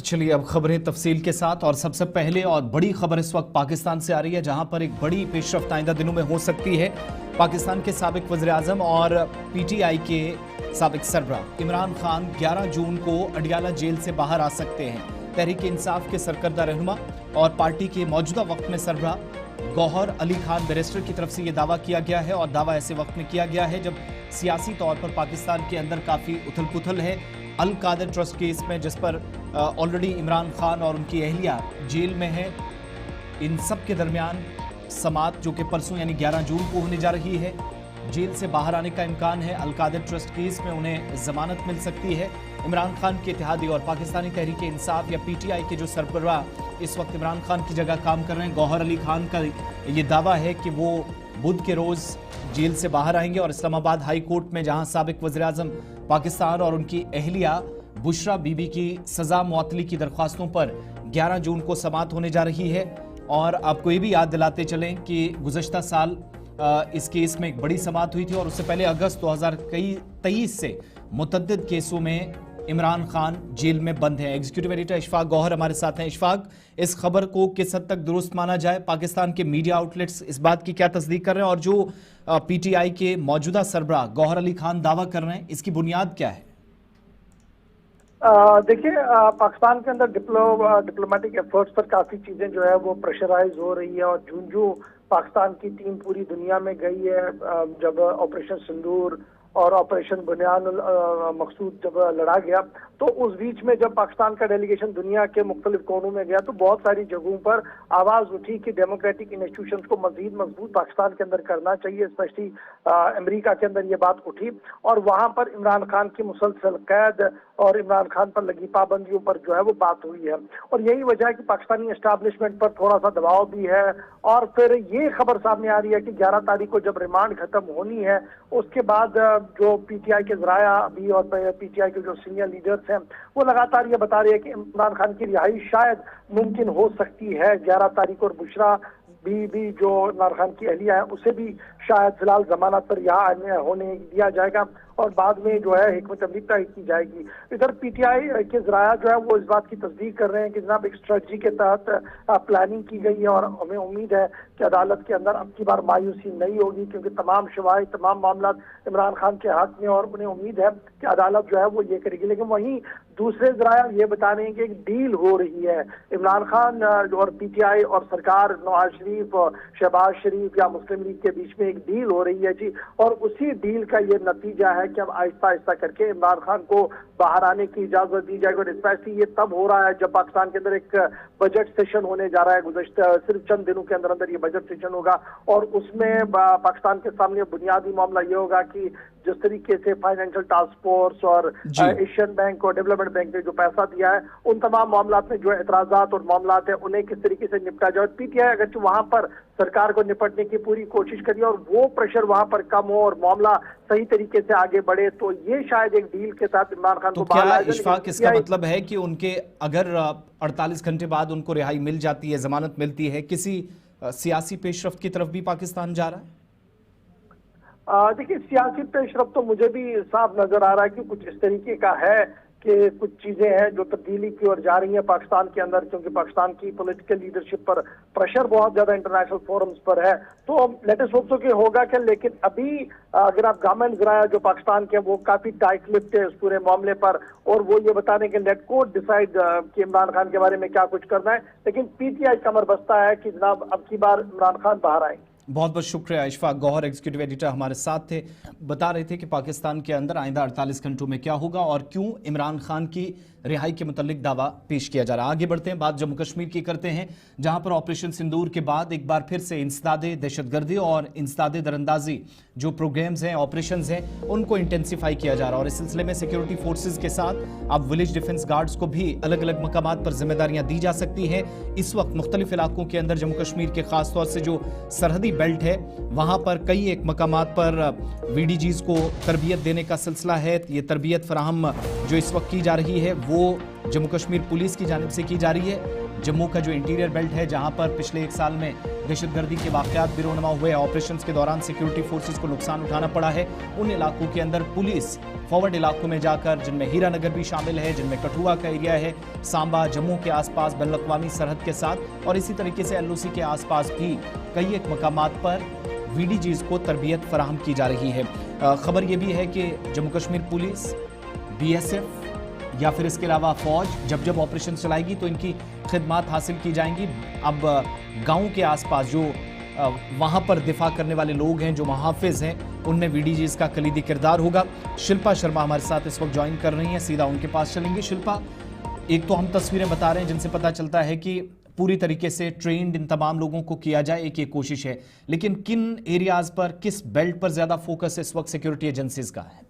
चलिए अब खबरें तफसील के साथ। और सबसे पहले और बड़ी खबर इस वक्त पाकिस्तान से आ रही है, जहां पर एक बड़ी पेशरफ्त आइंदा दिनों में हो सकती है। पाकिस्तान के साबिक वज़ीर-ए-आज़म और पीटीआई के साबिक सरबराह इमरान खान 11 जून को अडियाला जेल से बाहर आ सकते हैं। तहरीक-ए-इंसाफ के सरकर्दा रहनुमा और पार्टी के मौजूदा वक्त में सरबराह गौहर अली खान बैरिस्टर की तरफ से यह दावा किया गया है, और दावा ऐसे वक्त में किया गया है जब सियासी तौर पर पाकिस्तान के अंदर काफ़ी उथल पुथल है। अल कादिर ट्रस्ट केस में, जिस पर ऑलरेडी इमरान खान और उनकी अहलिया जेल में है, इन सब के दरमियान समात जो कि परसों यानी 11 जून को होने जा रही है, जेल से बाहर आने का इम्कान है। अल कादिर ट्रस्ट केस में उन्हें जमानत मिल सकती है। इमरान खान के इत्तेहादी और पाकिस्तानी तहरीक इंसाफ या पीटीआई के जो सरबराह इस वक्त इमरान खान की जगह काम कर रहे हैं, गौहर अली खान का ये दावा है कि वो बुध के रोज़ जेल से बाहर आएंगे और इस्लामाबाद हाई कोर्ट में, जहां साबिक वज़ीर-ए-आज़म पाकिस्तान और उनकी अहलिया बुशरा बीबी की सज़ा मुअत्तली की दरख्वास्तों पर 11 जून को समात होने जा रही है। और आपको ये भी याद दिलाते चलें कि गुज़श्ता साल इस केस में एक बड़ी समात हुई थी, और उससे पहले अगस्त 2023 से मुतअद्दिद केसों में इमरान खान जेल में बंद है। एग्जीक्यूटिव एडिटर इशफाक गौहर हमारे साथ हैं। इशफाक, इस खबर को किस हद तक दुरुस्त माना जाए? पाकिस्तान के मीडिया आउटलेट्स इस बात की क्या तस्दीक कर रहे हैं, और जो पीटीआई के मौजूदा सरबराह गौहर अली खान दावा कर रहे हैं, इसकी बुनियाद क्या है? देखिए, पाकिस्तान के अंदर डिप्लोमेटिक एफर्ट्स पर काफी चीजें जो है वो प्रेशराइज हो रही है, और जो पाकिस्तान की टीम पूरी दुनिया में गई है, जब ऑपरेशन सिंदूर और ऑपरेशन बुनियान मकसूद जब लड़ा गया, तो उस बीच में जब पाकिस्तान का डेलीगेशन दुनिया के मुख्तलिफ कोनों में गया, तो बहुत सारी जगहों पर आवाज उठी कि डेमोक्रेटिक इंस्टीट्यूशंस को मजीद मजबूत पाकिस्तान के अंदर करना चाहिए। स्पेशली अमेरिका के अंदर ये बात उठी, और वहां पर इमरान खान की मुसलसल कैद और इमरान खान पर लगी पाबंदियों पर जो है वो बात हुई है। और यही वजह है कि पाकिस्तानी एस्टैब्लिशमेंट पर थोड़ा सा दबाव भी है। और फिर ये खबर सामने आ रही है कि 11 तारीख को जब रिमांड खत्म होनी है, उसके बाद जो पीटीआई के ज़राया अभी और पीटीआई के जो सीनियर लीडर्स हैं, वो लगातार ये बता रहे हैं कि इमरान खान की रिहाई शायद मुमकिन हो सकती है 11 तारीख, और बुशरा भी जो इमरान खान की अहलिया है, उसे भी शायद फिलहाल जमानत पर यहाँ होने दिया जाएगा, और बाद में जो है हिकमत अमली तय की जाएगी। इधर पीटीआई के ज़राया जो है वो इस बात की तस्दीक कर रहे हैं कि जनाब एक स्ट्रेटजी के तहत प्लानिंग की गई है, और हमें उम्मीद है कि अदालत के अंदर अब की बार मायूसी नहीं होगी, क्योंकि तमाम शवाहिद, तमाम मामला इमरान खान के हाथ में, और उन्हें उम्मीद है कि अदालत जो है वो ये करेगी। लेकिन वहीं दूसरे ज़राया ये बता रहे हैं कि एक डील हो रही है इमरान खान और पीटीआई और सरकार, नवाज शरीफ और शहबाज शरीफ या मुस्लिम लीग के बीच में एक डील हो रही है जी, और उसी डील का ये नतीजा है कि अब आहिस्ता आहिस्ता करके इमरान खान को बाहर आने की इजाजत दी जाएगी। और स्पेशली ये तब हो रहा है जब पाकिस्तान के अंदर एक बजट सेशन होने जा रहा है। गुज़श्ता सिर्फ चंद दिनों के अंदर अंदर ये बजट सेशन होगा, और उसमें पाकिस्तान के सामने बुनियादी मामला ये होगा कि जिस तरीके से फाइनेंशियल टास्क फोर्स और एशियन बैंक और डेवलपमेंट बैंक ने जो पैसा दिया है, उन तमाम मामला में जो एतराजात और मामला है उन्हें किस तरीके से निपटा जाए। पीटीआई अगर वहां पर सरकार को निपटने की पूरी कोशिश करिए और वो प्रेशर वहां पर कम हो और मामला सही तरीके से आगे बढ़े, तो ये शायद एक डील के साथ इमरान खान को बाहर आएगा। इशफाक, इसका मतलब है कि उनके अगर 48 घंटे बाद उनको रिहाई मिल जाती है, जमानत मिलती है, किसी सियासी पेशरफ्त की तरफ भी पाकिस्तान जा रहा है? देखिए, सियासी पेशरफ्त तो मुझे भी साफ नजर आ रहा है कि कुछ इस तरीके का है कि कुछ चीजें हैं जो तब्दीली की ओर जा रही हैं पाकिस्तान के अंदर, क्योंकि पाकिस्तान की पॉलिटिकल लीडरशिप पर प्रेशर बहुत ज्यादा इंटरनेशनल फोरम्स पर है। तो लेटेस्ट होप तो कि होगा क्या, लेकिन अभी अगर आप गवर्नमेंट ज़राया जो पाकिस्तान के, वो काफी टाइट लिप्ट है उस पूरे मामले पर, और वो ये बताने के लेट कोर्ट डिसाइड कि इमरान खान के बारे में क्या कुछ करना है। लेकिन पीटीआई कमर बस्ता है कि जनाब अब की बार इमरान खान बाहर आएंगे। बहुत बहुत शुक्रिया। इशफाक गौहर एग्जीक्यूटिव एडिटर हमारे साथ थे, बता रहे थे कि पाकिस्तान के अंदर आइंदा 48 घंटों में क्या होगा और क्यों इमरान खान की रिहाई के मुतल्लिक दावा पेश किया जा रहा है। आगे बढ़ते हैं, बात जम्मू कश्मीर की करते हैं, जहां पर ऑपरेशन सिंदूर के बाद एक बार फिर से इंसदादे दहशतगर्दी और इंसदादे दरअंदाजी जो प्रोग्राम्स हैं, ऑपरेशंस हैं, उनको इंटेंसिफाई किया जा रहा है। और इस सिलसिले में सिक्योरिटी फोर्सेज के साथ अब विलेज डिफेंस गार्ड्स को भी अलग अलग मकामात पर जिम्मेदारियां दी जा सकती हैं। इस वक्त मुख्तलिफ इलाकों के अंदर जम्मू कश्मीर के खासतौर से जो सरहदी बेल्ट है, वहां पर कई एक मकामात पर वीडीजीज को तरबियत देने का सिलसिला है। ये तरबियत फराहम जो इस वक्त की जा रही है वो जम्मू कश्मीर पुलिस की जानिब से की जा रही है। जम्मू का जो इंटीरियर बेल्ट है, जहां पर पिछले एक साल में दहशतगर्दी के वाकयात भी रोनमा हुए। ऑपरेशंस के दौरान सिक्योरिटी फोर्सेस को नुकसान उठाना पड़ा है। उन इलाकों के अंदर पुलिस फॉरवर्ड इलाकों में जाकर, जिनमें हीरानगर भी शामिल है, जिनमें कठुआ का एरिया है, सांबा जम्मू के आसपास बैनुल-अक़वामी सरहद के साथ, और इसी तरीके से एलओसी के आसपास भी कई एक मकामात पर वीडीजीज को तरबियत फराहम की जा रही है। खबर यह भी है कि जम्मू कश्मीर पुलिस, बीएसएफ या फिर इसके अलावा फौज जब ऑपरेशन चलाएगी तो इनकी खिदमात हासिल की जाएंगी। अब गांव के आसपास जो वहां पर दिफा करने वाले लोग हैं, जो मुहाफिज हैं, उनमें वीडीजीज का कलीदी किरदार होगा। शिल्पा शर्मा हमारे साथ इस वक्त ज्वाइन कर रही हैं, सीधा उनके पास चलेंगे। शिल्पा, एक तो हम तस्वीरें बता रहे हैं जिनसे पता चलता है कि पूरी तरीके से ट्रेंड इन तमाम लोगों को किया जाए, एक ये कोशिश है, लेकिन किन एरियाज पर, किस बेल्ट पर ज्यादा फोकस इस वक्त सिक्योरिटी एजेंसीज का है?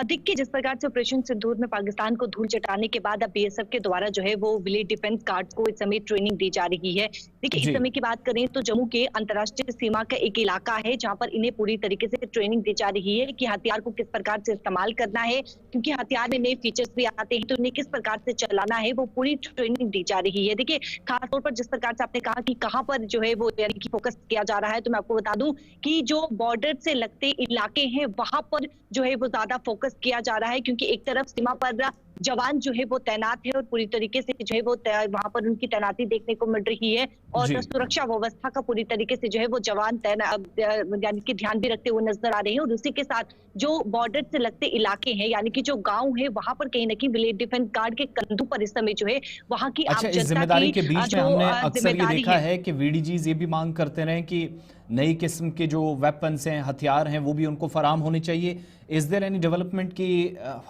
देखिए, जिस प्रकार से ऑपरेशन सिंदूर में पाकिस्तान को धूल चटाने के बाद अब बीएसएफ के द्वारा जो है वो विलेज डिफेंस गार्ड्स को इस समय ट्रेनिंग दी जा रही है। देखिए, इस समय की बात करें तो जम्मू के अंतर्राष्ट्रीय सीमा का एक इलाका है जहां पर इन्हें पूरी तरीके से ट्रेनिंग दी जा रही है कि हथियार को किस प्रकार से इस्तेमाल करना है, क्योंकि हथियार में नए फीचर्स भी आते हैं तो इन्हें किस प्रकार से चलाना है, वो पूरी ट्रेनिंग दी जा रही है। देखिए, खासतौर पर जिस प्रकार से आपने कहा कि कहाँ पर जो है वो यानी कि फोकस किया जा रहा है, तो मैं आपको बता दूं कि जो बॉर्डर से लगते इलाके हैं वहां पर जो है वो ज्यादा फोकस किया जा रहा है, क्योंकि एक तरफ सीमा पर जवान जो है वो तैनात है और पूरी तरीके से जो है वो वहां पर उनकी तैनाती देखने को मिल रही है, और सुरक्षा व्यवस्था का पूरी तरीके से जो है वो जवान यानी कि ध्यान भी रखते हुए नजर आ रहे हैं। और उसी के साथ जो बॉर्डर से लगते इलाके हैं, यानी कि जो गांव है, वहां पर कहीं ना कहीं विलेज डिफेंस गार्ड के कंधों पर इस समय जो है वहां की इस जिम्मेदारी के बीच में हमने अक्सर ये देखा है कि वीडीजीज ये भी मांग करते रहे कि नई किस्म के जो वेपन्स हैं, हथियार हैं, वो भी उनको फराहम होने चाहिए। इज देयर एनी डेवलपमेंट की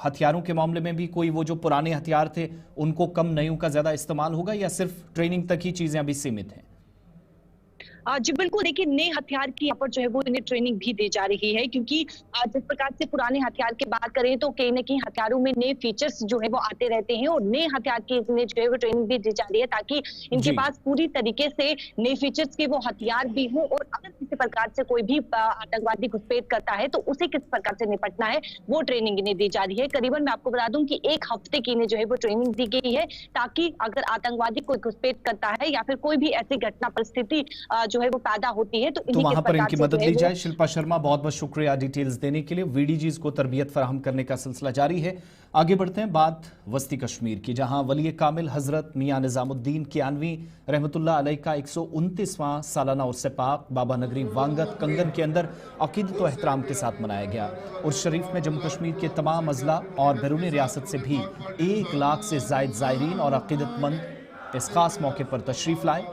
हथियारों के मामले में भी कोई वो जो पुराने हथियार थे उनको कम, नयों का ज्यादा इस्तेमाल होगा, या सिर्फ ट्रेनिंग तक ही चीजें अभी सीमित हैं? जी बिल्कुल, देखिए, नए हथियार की यहाँ पर जो है वो इन्हें ट्रेनिंग भी दी जा रही है, क्योंकि जिस प्रकार से पुराने हथियार की बात करें तो कहीं ना कहीं हथियारों में नए फीचर्स जो है वो आते रहते हैं, और नए हथियार की इन्हें जो है वो ट्रेनिंग भी दी जा रही है ताकि इनके पास पूरी तरीके से नए फीचर्स के वो हथियार भी हों, और अगर किसी प्रकार से कोई भी आतंकवादी घुसपैठ करता है तो उसे किस प्रकार से निपटना है वो ट्रेनिंग इन्हें दी जा रही है। करीबन मैं आपको बता दूं कि 1 हफ्ते की इन्हें जो है वो ट्रेनिंग दी गई है, ताकि अगर आतंकवादी कोई घुसपैठ करता है या फिर कोई भी ऐसी घटना परिस्थिति जो है वो पैदा होती है तो वहां पर इनकी मदद ली जाए। शिल्पा शर्मा, बहुत बहुत शुक्रिया डिटेल्स देने के लिए। वीडीजीज को तरबियत फराहम करने का सिलसिला जारी है। आगे बढ़ते हैं, बात वस्ती कश्मीर की, जहां वली कामिल हजरत मियां निजामुद्दीन कियानवी रहमतुल्लाह अलैह का 129वां सालाना उर्स पाक बाबा नगरी वांगत कंगन के अंदर अकीदत व एहतराम के साथ मनाया गया। उर्स शरीफ में जम्मू कश्मीर के तमाम अजला और बैरूनी रियासत से भी 1 लाख से जायद ज़ायरीन और अकीदतमंद इस खास मौके पर तशरीफ लाए।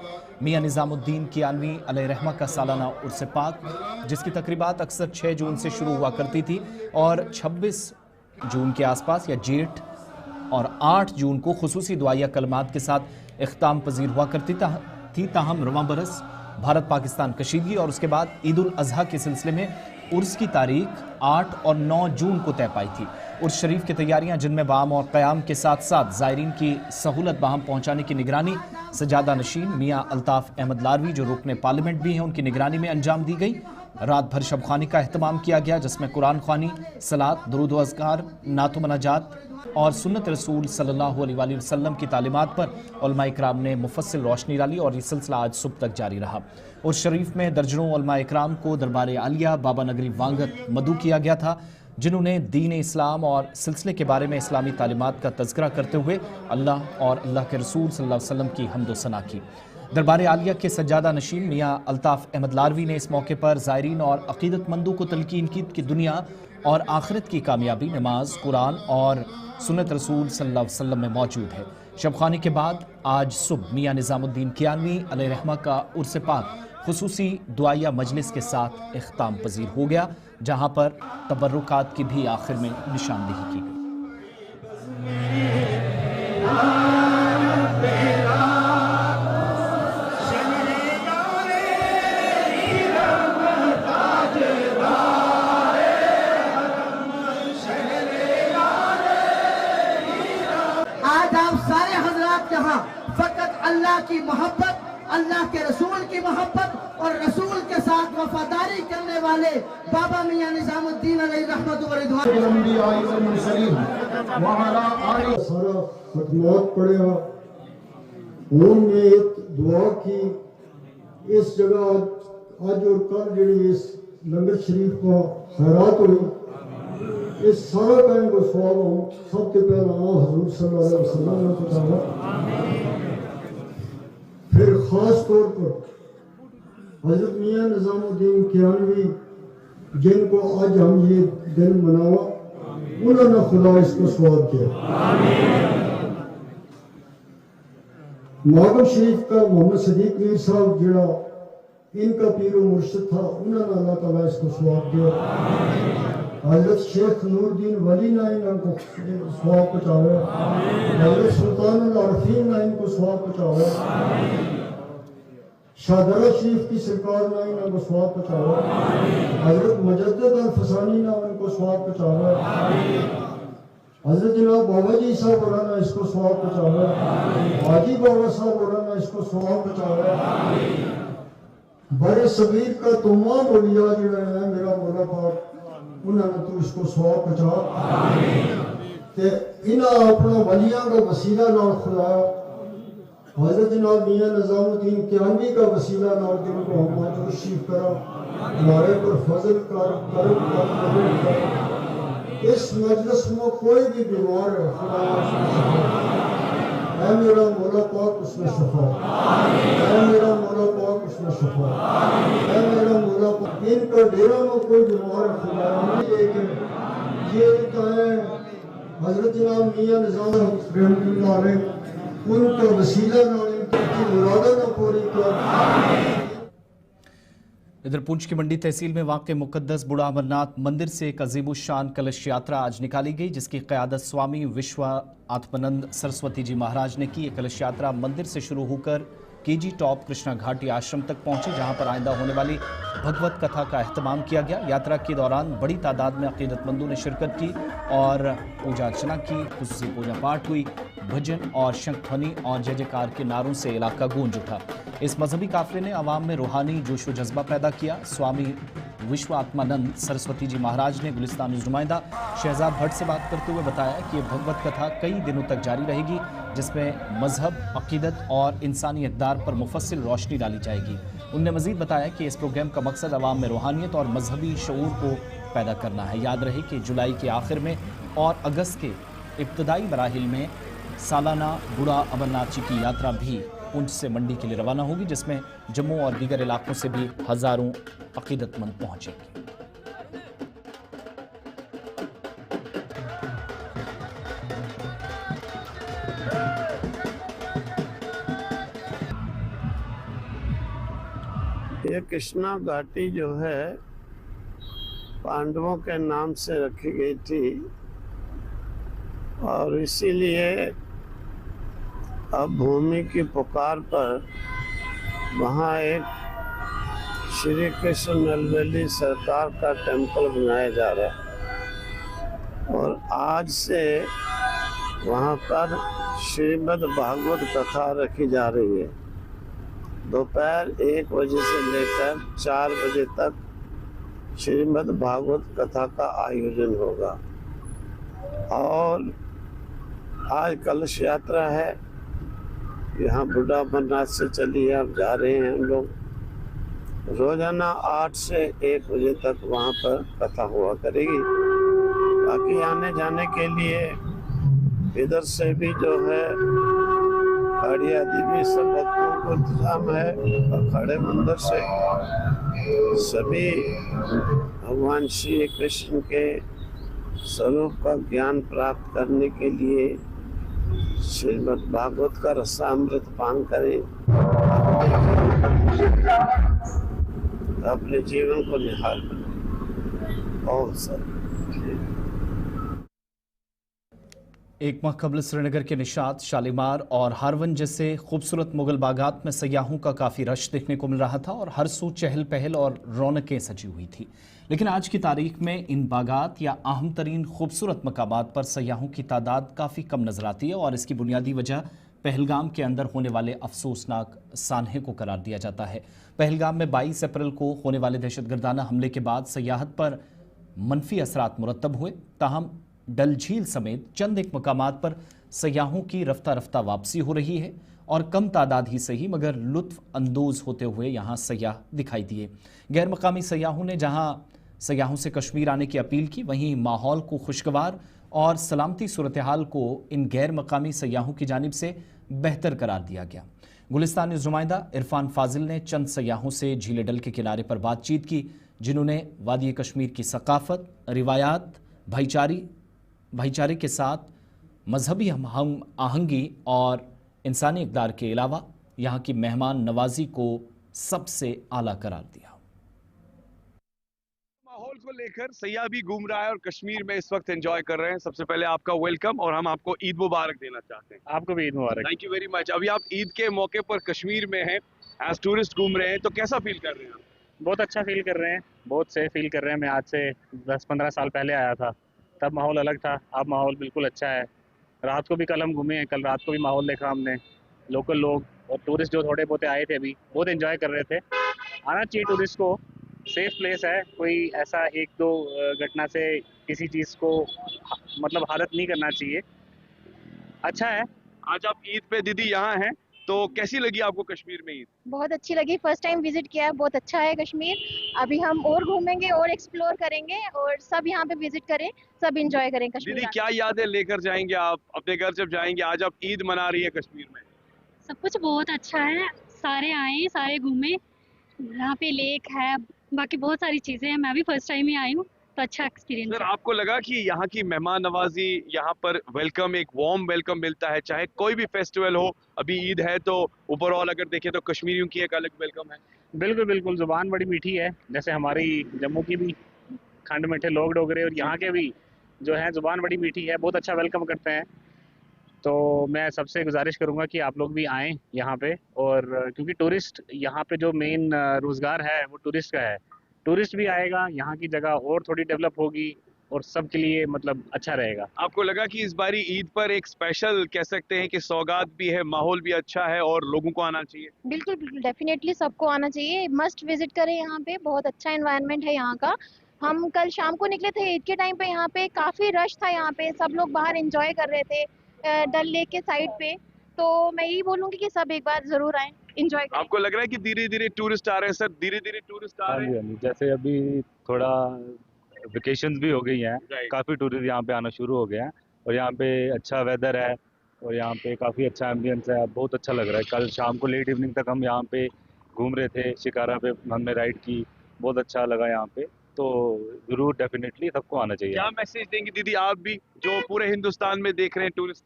मियां निजामुद्दीन कियानवी अलैहिर्रहमा का सालाना उर्स पाक, जिसकी तकरीबात अक्सर 6 जून से शुरू हुआ करती थी और 26 जून के आसपास या जेठ और 8 जून को खुसूसी दुआया कलमात के साथ इख्ताम पजीर हुआ करती थी। ताहम रवां बरस भारत पाकिस्तान कशीदगी और उसके बाद ईद उल अजहा के सिलसिले में उर्स की तारीख 8 और 9 जून को तय पाई थी। उर्स शरीफ की तैयारियां, जिनमें बाम और क़याम के साथ साथ ज़ायरीन की सहूलत बाहम पहुंचाने की निगरानी सजादा नशीन मियां अल्ताफ़ अहमद लारवी, जो रुकने पार्लियामेंट भी हैं, उनकी निगरानी में अंजाम दी गई। रात भर शबखानी का अहतमाम किया गया, जिसमें कुरान ख्वानी, सलात, दुरूद व अज़कार, नात व मनाजात और सुन्नत रसूल सल्लल्लाहु अलैहि वसल्लम की तालीमात पर उलमा इकराम ने मुफस्सिल रोशनी डाली और ये सिलसिला आज सुबह तक जारी रहा। उर्स शरीफ में दर्जनों उलमा इकराम को दरबार आलिया बाबा नगरी वांगत मदू किया गया था, जिन्होंने दीन इस्लाम और सिलसिले के बारे में इस्लामी तालीमात का तज़किरा करते हुए अल्लाह और अल्लाह के रसूल सल्लल्लाहु अलैहि वसल्लम की हम्द व सना की। दरबार आलिया के सज्जादा नशीन मियां अल्ताफ़ अहमद लारवी ने इस मौके पर ज़ायरीन और अक़ीदतमंदों को तलकीन की कि दुनिया और आखिरत की कामयाबी नमाज, कुरान और सुन्नत रसूल सल्लल्लाहु अलैहि वसल्लम में मौजूद है। शबखानी के बाद आज सुबह मियां निजामुद्दीन कियानवी अलैहिर्रहमा का उर्स पाक खुसूसी दुआया मजलिस के साथ इख्ताम पजीर हो गया, जहां पर तबर्रुकात की भी आखिर में निशानदेही की गई। आज आप सारे हजरात यहाँ फकत अल्लाह की मोहब्बत, अल्लाह के रसूल की मोहब्बत और रसूल के साथ वफादारी करने वाले बाबा मियां निजामुद्दीन अलैहि रहमत व रिदवान सारा खत्मात पढ़िया, उन्हें दुआ की इस जगह आज और कल जी इस लंगर शरीफ को खैरात हुई, इस सारा टाइम को सवाब हो सबसे पहला हजूर सल्लल्लाहु अलैहि वसल्लम ने बताया। फिर खास तौर पर हजरत मियां निजामुद्दीन कियानवी जिनको आज हम ये दिन मनावा, उन्होंने खुदा इसको सवाब किया। मागम शरीफ का मोहम्मद सदीक मीर साहब जड़ा इनका पीर मुर्शिद था, उन्होंने अल्लाह ताला इसको सवाब दिया। हजरत शेख नूरुद्दीन वली ना इनको सवाब पहुँचावे, हजरत सुल्तानुल आरफीन ना इनको सवाब पहुँचावे, शाहदरा शरीफ की सरकार ना इनको सवाब पहुँचावे, हजरत मुजद्दिद अल फसानी ना उनको सवाब पहुँचावे, हजरत जनाब बाबा जी साहब बोराना इसको सवाब पहुँचावे, हाजी बाबा साहब बोराना इसको सवाब पहुँचावे। बड़े सबीर का तमाम औलिया जिहड़ा है मेरा मौला पाक उन्होंने तो इसको सवाब पहुँचा ते इन्हां अपना वलियां का वसीला नाल खुलाया। हजरत जनाब मियां निजामुद्दीन कियानवी का वसीला नाल जिनको हम आज तशरीफ करा, हमारे पर फजल कर करम कर। इस मजलिस में कोई भी बीमार है, खुदा मेरा मौला पाक उसमें शफा, मेरा मौला पाक उसमें शफा, मेरा मौला पाक इनका डेरा में कोई बीमार है, खुदा लेकिन ये कहें हजरत जनाब मियां निजाम रहमतुल्लाह अलैह उनका वसीला नाल इनकी मुरादा ना पूरी कर। इधर पुंछ की मंडी तहसील में वाक़ मुक़द्दस बूढ़ा अमरनाथ मंदिर से एक अजीबुशान कलश यात्रा आज निकाली गई, जिसकी क़यादत स्वामी विश्व आत्मानंद सरस्वती जी महाराज ने की। ये कलश यात्रा मंदिर से शुरू होकर केजी टॉप कृष्णा घाटी आश्रम तक पहुंची, जहां पर आइंदा होने वाली भगवत कथा का अहतमाम किया गया। यात्रा के दौरान बड़ी तादाद में अकीदतमंदों ने शिरकत की और पूजा अर्चना की, खुसूसी पूजा पाठ हुई, भजन और शंख ध्वनि और जय जयकार के नारों से इलाका गूंज उठा। इस मजहबी काफिले ने अवाम में रूहानी जोश व जज्बा पैदा किया। स्वामी विश्व आत्मानंद सरस्वती जी महाराज ने गुलिस्तान न्यूज़ नुमाइंदा शहजाद भट्ट से बात करते हुए बताया कि ये भगवत कथा कई दिनों तक जारी रहेगी, जिसमें मजहब, अकीदत और इंसानी इक़दार पर मुफस्सिल रोशनी डाली जाएगी। उनने मजीद बताया कि इस प्रोग्राम का मकसद अवाम में रूहानियत और मजहबी शऊर को पैदा करना है। याद रहे कि जुलाई के आखिर में और अगस्त के इब्तदाई मराहिल में सालाना बूढ़ा अमरनाथ जी की यात्रा भी पुंछ से मंडी के लिए रवाना होगी, जिसमें जम्मू और दीगर इलाकों से भी हज़ारों अकीदतमंद पहुंचेंगे। ये कृष्णा घाटी जो है पांडवों के नाम से रखी गई थी और इसीलिए अब भूमि की पुकार पर वहाँ एक श्री कृष्ण नलवेली सरकार का टेम्पल बनाया जा रहा है और आज से वहाँ पर श्रीमद् भागवत कथा रखी जा रही है। दोपहर 1 बजे से लेकर 4 बजे तक श्रीमद् भागवत कथा का आयोजन होगा और आज कलश यात्रा है। यहाँ बूढ़ा अमरनाथ से चली है, अब जा रहे हैं हम लोग। रोजाना 8 से 1 बजे तक वहाँ पर कथा हुआ करेगी। बाकी आने जाने के लिए इधर से भी जो है गाड़ी आदि भी सब भक्तों को इंतजाम है। और खड़े मंदिर से सभी भगवान श्री कृष्ण के स्वरूप का ज्ञान प्राप्त करने के लिए श्रीमद् भागवत का रसामृत पान करें, अपने जीवन को निहाल बनाएं। बहुत सारे एक माह कबल श्रीनगर के निशात, शालीमार और हारवन जैसे खूबसूरत मुगल बागात में सयाहों का काफ़ी रश देखने को मिल रहा था और हर सू चहल पहल और रौनकें सजी हुई थी। लेकिन आज की तारीख में इन बागात या अहम तरीन खूबसूरत मकामात पर सयाहों की तादाद काफ़ी कम नजर आती है और इसकी बुनियादी वजह पहलगाम के अंदर होने वाले अफसोसनाक सानहे को करार दिया जाता है। पहलगाम में 22 अप्रैल को होने वाले दहशतगर्दाना हमले के बाद सयाहत पर मनफी असरात मुरतब हुए। ताहम डल झील समेत चंद एक मकामात पर सयाहों की रफ्ता रफ्ता वापसी हो रही है और कम तादाद ही सही मगर लुत्फ अंदोज होते हुए यहाँ सयाह दिखाई दिए। गैर मकामी सयाहों ने जहाँ सयाहों से कश्मीर आने की अपील की, वहीं माहौल को खुशगवार और सलामती सूरत हाल को इन गैर मकामी सयाहों की जानिब से बेहतर करार दिया गया। गुलिस्तान न्यूज़ नुमाइंदा इरफान फाजिल ने चंद सयाहों से झीले डल के किनारे पर बातचीत की, जिन्होंने वादी कश्मीर की सकाफत, रिवायात, भाईचारे के साथ मजहबी हम आहंगी और इंसानी इक़दार के अलावा यहाँ की मेहमान नवाजी को सबसे आला करार दिया। माहौल को लेकर सयाह भी घूम रहा है और कश्मीर में इस वक्त एंजॉय कर रहे हैं। सबसे पहले आपका वेलकम और हम आपको ईद मुबारक देना चाहते हैं। आपको भी ईद मुबारक। Thank you very much. अभी आप ईद के मौके पर कश्मीर में हैं, एज टूरिस्ट घूम रहे हैं, तो कैसा फील कर रहे हैं आप? बहुत अच्छा फील कर रहे हैं, बहुत सेफ फील कर रहे हैं। मैं आज से 10-15 साल पहले आया था, तब माहौल अलग था, अब माहौल बिल्कुल अच्छा है। रात को भी कल हम घूमे हैं, कल रात को भी माहौल देखा हमने। लोकल लोग और टूरिस्ट जो थोड़े बहुत आए थे अभी बहुत एंजॉय कर रहे थे। आना चाहिए टूरिस्ट को, सेफ प्लेस है, कोई ऐसा 1-2 घटना से किसी चीज़ को मतलब हालत नहीं करना चाहिए, अच्छा है। आज आप ईद पे दीदी यहाँ हैं, तो कैसी लगी आपको कश्मीर में ईद? बहुत अच्छी लगी, फर्स्ट टाइम विजिट किया है, बहुत अच्छा है कश्मीर। अभी हम और घूमेंगे और एक्सप्लोर करेंगे और सब यहाँ पे विजिट करें, सब एंजॉय करें कश्मीर। दीदी क्या यादें लेकर जाएंगे आप अपने घर जब जाएंगे? आज आप ईद मना रही है कश्मीर में। सब कुछ बहुत अच्छा है, सारे आए, सारे घूमे, यहाँ पे लेक है, बाकी बहुत सारी चीजें हैं। मैं भी फर्स्ट टाइम ही आई हूँ, तो अच्छा एक्सपीरियंस सर है। आपको लगा कि यहाँ की मेहमान नवाजी, यहाँ पर वेलकम, एक वार्म वेलकम मिलता है, चाहे कोई भी फेस्टिवल हो? अभी ईद है तो ओवरऑल अगर देखें तो कश्मीरियों की एक अलग वेलकम है। बिल्कुल बिल्कुल, जुबान बड़ी मीठी है, जैसे हमारी जम्मू की भी खंड मीठे लोग डोगरे और यहाँ के भी जो है जुबान बड़ी मीठी है, बहुत अच्छा वेलकम करते हैं। तो मैं सबसे गुजारिश करूँगा कि आप लोग भी आएँ यहाँ पे, और क्योंकि टूरिस्ट यहाँ पे जो मेन रोज़गार है वो टूरिस्ट का है, टूरिस्ट भी आएगा, यहाँ की जगह और थोड़ी डेवलप होगी और सबके लिए मतलब अच्छा रहेगा। आपको लगा कि इस बारी ईद पर एक स्पेशल कह सकते हैं कि सौगात भी है, माहौल भी अच्छा है और लोगों को आना चाहिए? बिल्कुल बिल्कुल, डेफिनेटली सबको आना चाहिए, मस्ट विजिट करें यहाँ पे, बहुत अच्छा एनवायरनमेंट है यहाँ का। हम कल शाम को निकले थे ईद के टाइम पे, यहाँ पे काफ़ी रश था, यहाँ पे सब लोग बाहर एंजॉय कर रहे थे डल लेक के साइड पे। तो मैं यही बोलूँगी कि सब एक बार ज़रूर आएँ, एंजॉय करें। आपको लग रहा है कि धीरे धीरे टूरिस्ट आ रहे हैं? सर धीरे धीरे टूरिस्ट आ रहे हैं। जैसे अभी थोड़ा वेकेशंस भी हो गई हैं, काफ़ी टूरिस्ट यहाँ पे आना शुरू हो गया है और यहाँ पे अच्छा वेदर है और यहाँ पे काफ़ी अच्छा एम्बियंस है, बहुत अच्छा लग रहा है। कल शाम को लेट इवनिंग तक हम यहाँ पे घूम रहे थे, शिकारा पे हमने राइड की, बहुत अच्छा लगा यहाँ पे। तो ज़रूर डेफिनेटली सबको आना चाहिए। क्या मैसेज देंगी दीदी आप भी, जो पूरे हिंदुस्तान में देख रहे हैं टूरिस्ट?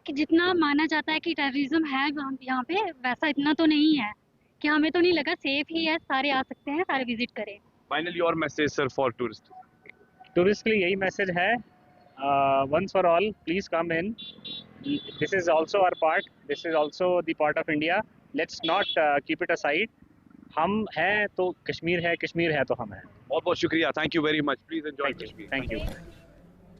कि जितना माना जाता है कि टेररिज्म है यहाँ पे, वैसा इतना तो नहीं है, कि हमें तो नहीं लगा, सेफ ही है, सारे आ सकते हैं, सारे विजिट करें। Finally your message sir for tourist? Tourist के लिए यही मैसेज है, once for all please come in, this is also our part, this is also the part of India, let's not keep it aside. हम हैं तो कश्मीर है, कश्मीर है तो हम हैं। बहुत बहुत शुक्रिया, thank you very much, please enjoy Kashmir. Thank you.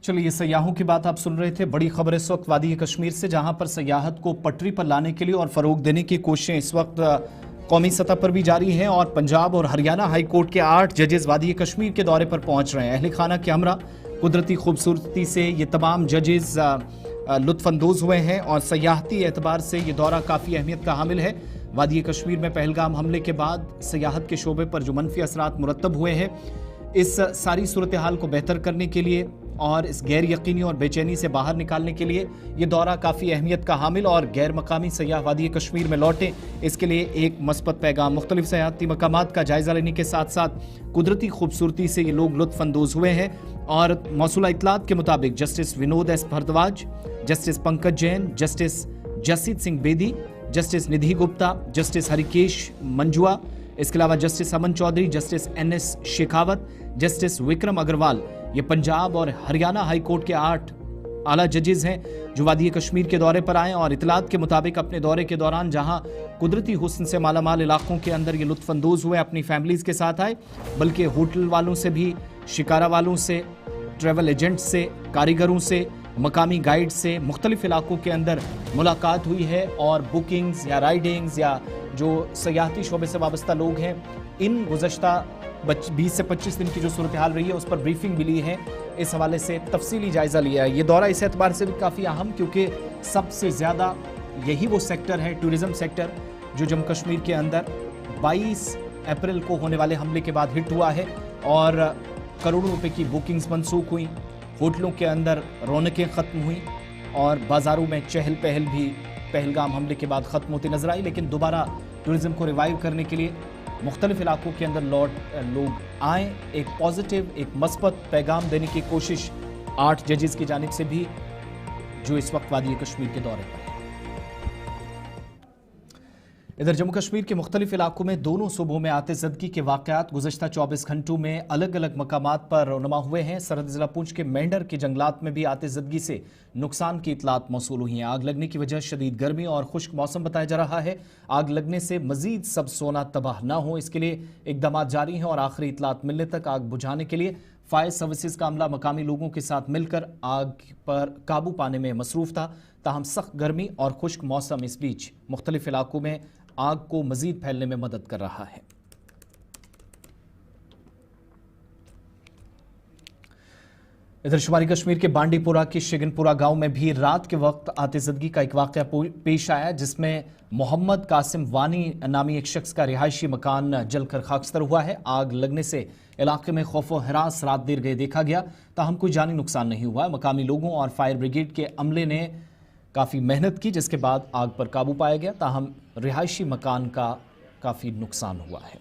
चलिए, सयाहों की बात आप सुन रहे थे। बड़ी खबर इस वक्त वादी कश्मीर से, जहां पर सयाहत को पटरी पर लाने के लिए और फरोग देने की कोशिशें इस वक्त कौमी सतह पर भी जारी हैं और पंजाब और हरियाणा हाई कोर्ट के 8 जजेस वादी कश्मीर के दौरे पर पहुंच रहे हैं। अहले खाना के हमरा कुदरती खूबसूरती से ये तमाम जजेस लुत्फानंदोज हुए हैं और सयाहती एतबार से ये दौरा काफ़ी अहमियत का हामिल है। वादी कश्मीर में पहलगाम हमले के बाद सयाहत के शोबे पर जो मनफी असरात मुरतब हुए हैं, इस सारी सूरत हाल को बेहतर करने के लिए और इस गैर यकीनी और बेचैनी से बाहर निकालने के लिए ये दौरा काफ़ी अहमियत का हामिल और गैर मकामी सयाह वादी कश्मीर में लौटें, इसके लिए एक मस्बत पैगाम। मुख्तलिफ सयाहती मकामात का जायज़ा लेने के साथ साथ कुदरती खूबसूरती से ये लोग लुत्फ़अंदोज़ हुए हैं और मौसूला इतलात के मुताबिक justice Vinod S Bhardwaj, justice Pankaj Jain, justice Jasit Singh Bedi, justice Nidhi Gupta, justice Harikesh Manjua, इसके अलावा justice Aman Chaudhary, justice NS Shekhawat, justice Vikram Agarwal, ये पंजाब और हरियाणा हाई कोर्ट के 8 आला जजेस हैं जो वादी कश्मीर के दौरे पर आए और इतलात के मुताबिक अपने दौरे के दौरान जहां कुदरती हुस्न से मालामाल इलाकों के अंदर ये लुत्फ़अंदोज़ हुए, अपनी फैमिलीज़ के साथ आए, बल्कि होटल वालों से भी, शिकारा वालों से, ट्रैवल एजेंट से, कारीगरों से, मकामी गाइड से मुख्तलिफ इलाकों के अंदर मुलाकात हुई है और बुकिंग्स या राइडिंग्स या जो सयाहती शोबे से वाबस्ता लोग हैं, इन गुज़श्ता 20 से 25 दिन की जो सूरत हाल रही है उस पर ब्रीफिंग भी ली है। इस हवाले से तफसीली जायज़ा लिया है। ये दौरा इस एतबार से भी काफ़ी अहम क्योंकि सबसे ज़्यादा यही वो सेक्टर है, टूरिज्म सेक्टर, जो जम्मू कश्मीर के अंदर 22 अप्रैल को होने वाले हमले के बाद हिट हुआ है और करोड़ों रुपए की बुकिंग्स मनसूख हुई, होटलों के अंदर रौनकें खत्म हुई और बाजारों में चहल पहल भी पहलगाम हमले के बाद खत्म होती नजर आई। लेकिन दोबारा टूरिज्म को रिवाइव करने के लिए मुख्तलिफ इलाकों के अंदर लोग आए, एक पॉजिटिव, एक मस्बत पैगाम देने की कोशिश 8 जजेस की जानिब से भी, जो इस वक्त वादी कश्मीर के दौरे पर है। इधर जम्मू कश्मीर के मुख्तलिफ इलाकों में दोनों सूबों में आतिशज़दगी के वाक़यात गुज़श्ता 24 घंटों में अलग अलग मकामात पर रोनुमा हुए हैं। सरहद ज़िला पुंछ के मेंढर के जंगलात में भी आतिशज़दगी से नुकसान की इतलात मौसूल हुई हैं। आग लगने की वजह शदीद गर्मी और खुश्क मौसम बताया जा रहा है। आग लगने से मजीद सब सोना तबाह न हो, इसके लिए इक़दामात जारी हैं और आखिरी इतलात मिलने तक आग बुझाने के लिए फायर सर्विसेज का अमला मकामी लोगों के साथ मिलकर आग पर काबू पाने में मसरूफ था। ताहम सख्त गर्मी और खुश्क मौसम इस बीच मुख्तलिफ इलाकों में आग को मजीद फैलने में मदद कर रहा है। इधर शुमारी कश्मीर के बांडीपुरा के शिगनपुरा गांव में भी रात के वक्त आतिशज़दगी का एक वाक़या पेश आया, जिसमें मोहम्मद कासिम वानी नामी एक शख्स का रिहायशी मकान जलकर खाकस्तर हुआ है। आग लगने से इलाके में खौफ व हरास रात देर गए देखा गया, ताहम कोई जानी नुकसान नहीं हुआ। मकामी लोगों और फायर ब्रिगेड के अमले ने काफ़ी मेहनत की, जिसके बाद आग पर काबू पाया गया, ताहम रिहायशी मकान का काफ़ी नुकसान हुआ है।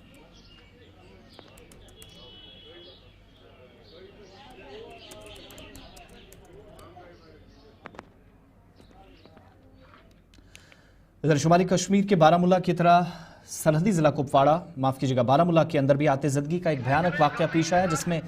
इधर शुमाली कश्मीर के बारामूला की तरह सरहदी जिला कुपवाड़ा, माफ कीजिएगा, बारामूला के अंदर भी आतिशज़दगी का एक भयानक वाक़या पेश आया, जिसमें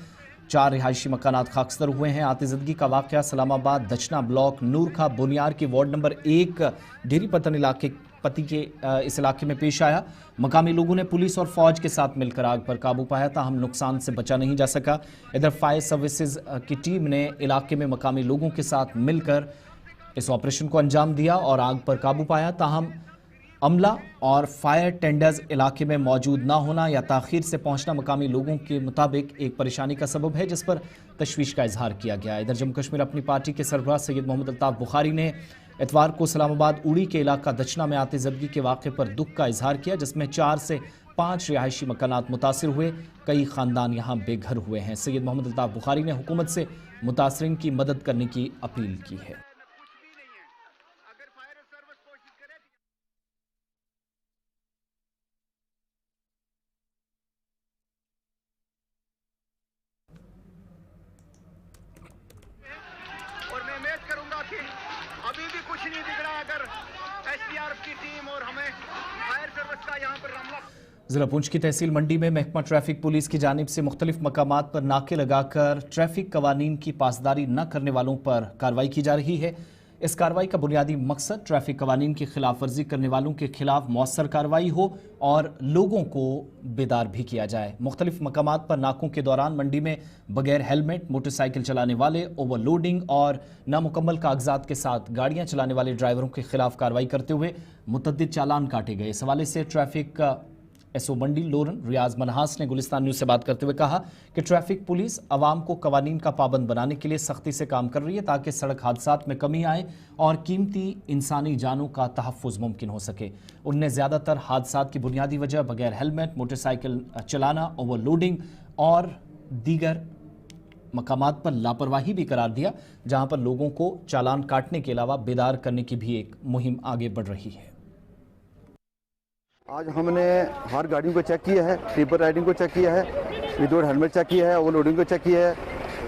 4 रिहायशी मकानात खाकस्तर हुए हैं। आतिशज़दगी का वाक़या सलामाबाद दचना ब्लॉक नूरखा बुनियार के वार्ड नंबर 1 डेरी पतन इलाके पति के इस इलाके में पेश आया। मकामी लोगों ने पुलिस और फौज के साथ मिलकर आग पर काबू पाया, ताहम नुकसान से बचा नहीं जा सका। इधर फायर सर्विसेज की टीम ने इलाके में मकामी लोगों के साथ मिलकर इस ऑपरेशन को अंजाम दिया और आग पर काबू पाया, ताहम अमला और फायर टेंडर्स इलाके में मौजूद ना होना या ताखीर से पहुंचना मकामी लोगों के मुताबिक एक परेशानी का सबब है, जिस पर तशवीश का इजहार किया गया। इधर जम्मू कश्मीर अपनी पार्टी के सरबराह सैयद मोहम्मद अल्ताफ बुखारी ने इतवार को इस्लामाबाद उड़ी के इलाका दचना में आतिशज़दगी के वाक़े पर दुख का इजहार किया, जिसमें 4 से 5 रिहायशी मकानात मुतासिर हुए, कई ख़ानदान यहाँ बेघर हुए हैं। सैयद मोहम्मद अल्ताफ बुखारी ने हुकूमत से मुतासरीन की मदद करने की अपील की है। अभी भी कुछ नहीं दिख रहा। अगर एसडीआरएफ की टीम और हमें फायर सर्विस का यहाँ पर हमला। जिला पुंछ की तहसील मंडी में महकमा ट्रैफिक पुलिस की जानिब से मुख्तलिफ मकामात पर नाके लगाकर ट्रैफिक कवानीन की पासदारी न करने वालों पर कार्रवाई की जा रही है। इस कार्रवाई का बुनियादी मकसद ट्रैफिक कवानीन की खिलाफ वर्जी करने वालों के खिलाफ मौसर कार्रवाई हो और लोगों को बेदार भी किया जाए। मुख्तलिफ मकामात पर नाकों के दौरान मंडी में बगैर हेलमेट मोटरसाइकिल चलाने वाले, ओवरलोडिंग और नामुकम्मल कागजात के साथ गाड़ियां चलाने वाले ड्राइवरों के खिलाफ कार्रवाई करते हुए मुतअद्दिद चालान काटे गए। इस हवाले से ट्रैफिक एसओ मंडी लोरन रियाज मनहास ने गुलिस्तान न्यूज़ से बात करते हुए कहा कि ट्रैफिक पुलिस अवाम को कवानीन का पाबंद बनाने के लिए सख्ती से काम कर रही है, ताकि सड़क हादसात में कमी आए और कीमती इंसानी जानों का तहफ़्फ़ुज़ मुमकिन हो सके। उनने ज़्यादातर हादसात की बुनियादी वजह बगैर हेलमेट मोटरसाइकिल चलाना, ओवरलोडिंग और दीगर मकामात पर लापरवाही भी करार दिया, जहाँ पर लोगों को चालान काटने के अलावा बेदार करने की भी एक मुहिम आगे बढ़ रही है। आज हमने हर गाड़ियों को चेक किया है, टिपर राइडिंग को चेक किया है, विदाउट हेलमेट चेक किया है, ओवरलोडिंग को चेक किया है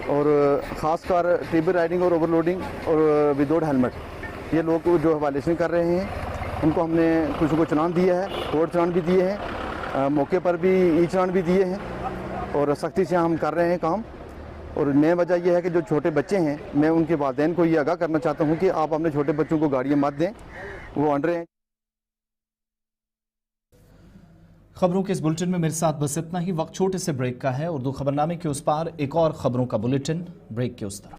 और ख़ासकर टिपर राइडिंग और ओवरलोडिंग और विदाउट हेलमेट ये लोग जो वायलेशन कर रहे हैं उनको हमने कुछ को चलान दिया है, कोर्ट चलान भी दिए हैं, मौके पर भी ई चलान भी दिए हैं और सख्ती से हम कर रहे हैं काम। और नई वजह यह है कि जो छोटे बच्चे हैं, मैं उनके वालिदैन को ये आगाह करना चाहता हूँ कि आप अपने छोटे बच्चों को गाड़ियाँ मत दें, वो अंडर हैं। खबरों के इस बुलेटिन में मेरे साथ बस इतना ही। वक्त छोटे से ब्रेक का है। उर्दू खबरनामे के उस पार एक और खबरों का बुलेटिन, ब्रेक के उस तरफ।